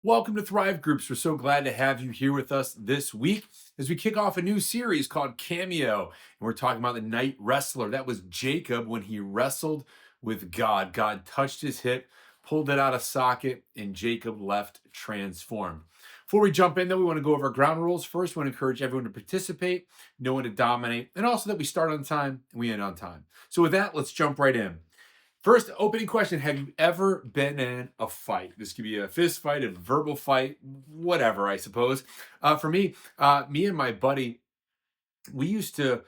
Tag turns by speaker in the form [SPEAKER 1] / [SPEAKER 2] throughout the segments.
[SPEAKER 1] Welcome to ThriveGroups. We're so glad to have you here with us this week as we kick off a new series called CAMEO. And we're talking about the night wrestler. That was Jacob when he wrestled with God. God touched his hip, pulled it out of socket, and Jacob left transformed. Before we jump in, though, we want to go over our ground rules. First, we want to encourage everyone to participate, no one to dominate, and also that we start on time and we end on time. So, with that, let's jump right in. First, opening question. Have you ever been in a fight? This could be a fist fight, a verbal fight, whatever, I suppose. For me, me and my buddy, we used to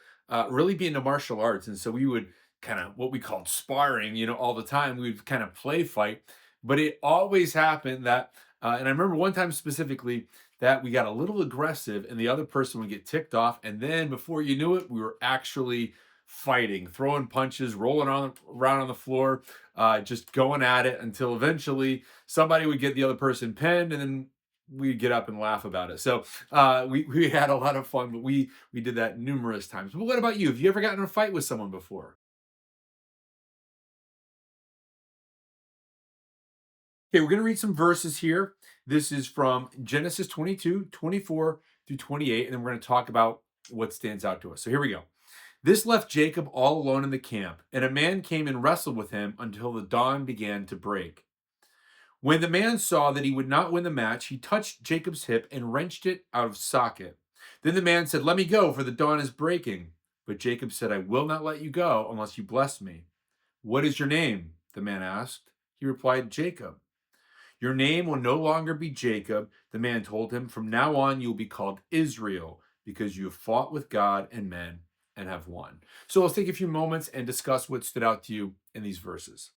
[SPEAKER 1] really be into martial arts. And so we would kind of what we called sparring, all the time. We'd kind of play fight. But it always happened that, and I remember one time specifically that we got a little aggressive and the other person would get ticked off. And then before you knew it, we were actually fighting, throwing punches, rolling around on the floor, just going at it until eventually somebody would get the other person pinned, and then we'd get up and laugh about it. So we had a lot of fun, but we did that numerous times. But what about you? Have you ever gotten in a fight with someone before? Okay, we're going to read some verses here. This is from Genesis 22, 24 through 28, and then we're going to talk about what stands out to us. So here we go. This left Jacob all alone in the camp, and a man came and wrestled with him until the dawn began to break. When the man saw that he would not win the match, he touched Jacob's hip and wrenched it out of socket. Then the man said, "Let me go, for the dawn is breaking." But Jacob said, "I will not let you go unless you bless me." "What is your name?" the man asked. He replied, "Jacob." "Your name will no longer be Jacob," the man told him. "From now on, you will be called Israel, because you have fought with God and men and have won." So let's take a few moments and discuss what stood out to you in these verses.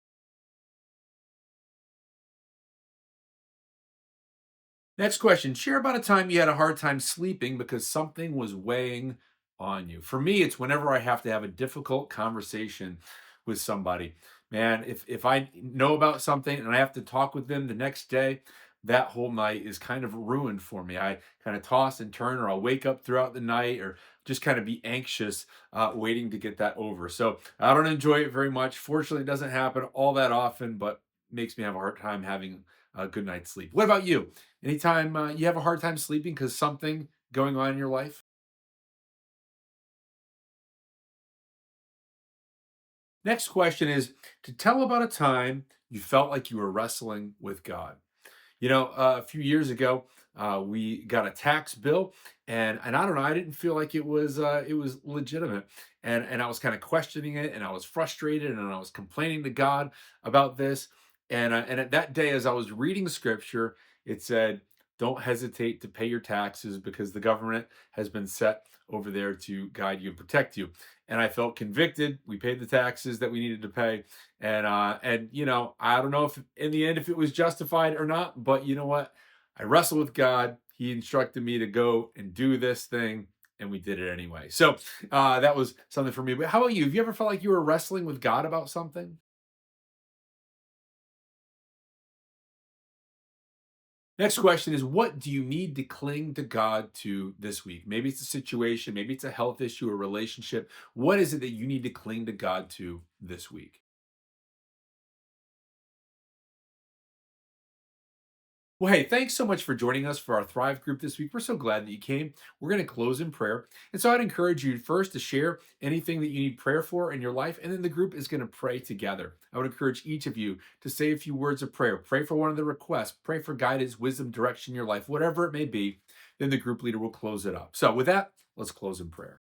[SPEAKER 1] Next question. Share about a time you had a hard time sleeping because something was weighing on you. For me, it's whenever I have to have a difficult conversation with somebody. Man, if I know about something and I have to talk with them the next day, that whole night is kind of ruined for me. I kind of toss and turn, or I'll wake up throughout the night, or just kind of be anxious, waiting to get that over. So I don't enjoy it very much. Fortunately, it doesn't happen all that often, but makes me have a hard time having a good night's sleep. What about you? Anytime you have a hard time sleeping because something going on in your life? Next question is to tell about a time you felt like you were wrestling with God. A few years ago, we got a tax bill, and I don't know, I didn't feel like it was legitimate, and I was kind of questioning it, and I was frustrated, and I was complaining to God about this, and at that day, as I was reading scripture, it said, "Don't hesitate to pay your taxes because the government has been set over there to guide you and protect you." And I felt convicted. We paid the taxes that we needed to pay, and I don't know if in the end if it was justified or not, but you know what? I wrestled with God. He instructed me to go and do this thing, and we did it anyway. So that was something for me. But how about you? Have you ever felt like you were wrestling with God about something? Next question is, what do you need to cling to God to this week? Maybe it's a situation, maybe it's a health issue, a relationship. What is it that you need to cling to God to this week? Well, hey, thanks so much for joining us for our Thrive group this week. We're so glad that you came. We're going to close in prayer. And so I'd encourage you first to share anything that you need prayer for in your life, and then the group is going to pray together. I would encourage each of you to say a few words of prayer. Pray for one of the requests, pray for guidance, wisdom, direction in your life, whatever it may be. Then the group leader will close it up. So with that, let's close in prayer.